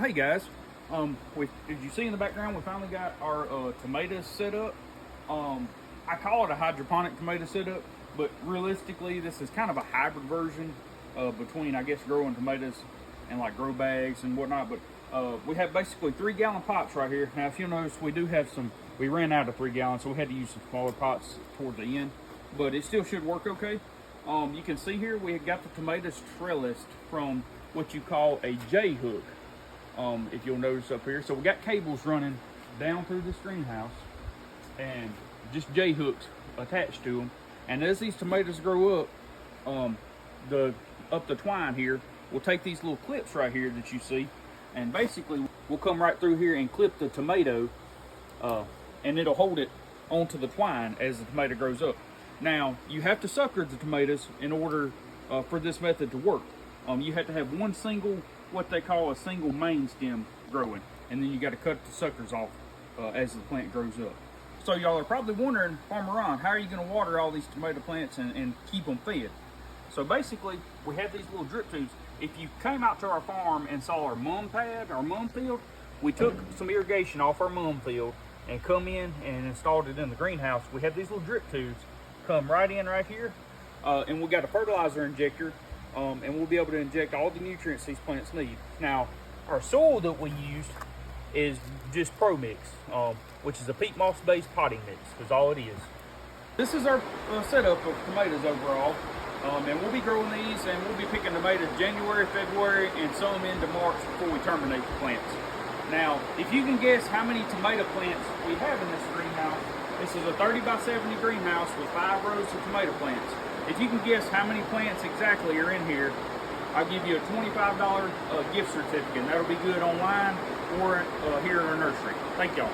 Hey guys, as you see in the background, we finally got our tomatoes set up. I call it a hydroponic tomato setup, but realistically, this is kind of a hybrid version between, I guess, growing tomatoes and like grow bags and whatnot. But we have basically 3-gallon pots right here. Now, if you'll notice, we do have some. We ran out of 3 gallons, so we had to use some smaller pots towards the end. But it still should work okay. You can see here we got the tomatoes trellised from what you call a J hook. If you'll notice up here. So we got cables running down through this greenhouse and just J hooks attached to them. And as these tomatoes grow up, the twine here, we'll take these little clips right here that you see, and basically we'll come right through here and clip the tomato, and it'll hold it onto the twine as the tomato grows up. Now, you have to sucker the tomatoes in order for this method to work. You have to have one single, what they call a single main stem growing, and then you got to cut the suckers off as the plant grows up. So y'all are probably wondering, Farmer Ron, how are you going to water all these tomato plants and keep them fed? So basically, we have these little drip tubes. If you came out to our farm and saw our mum pad, our mum field, we took some irrigation off our mum field and come in and installed it in the greenhouse. We have these little drip tubes come right in right here, and we got a fertilizer injector. And we'll be able to inject all the nutrients these plants need. Now, our soil that we used is just Pro Mix, which is a peat moss based potting mix, is all it is. This is our setup of tomatoes overall, and we'll be growing these, and we'll be picking tomatoes January, February, and some into March before we terminate the plants. Now, if you can guess how many tomato plants we have in this greenhouse, this is a 30 by 70 greenhouse with 5 rows of tomato plants. If you can guess how many plants exactly are in here, I'll give you a $25 gift certificate. And that'll be good online or here in our nursery. Thank y'all.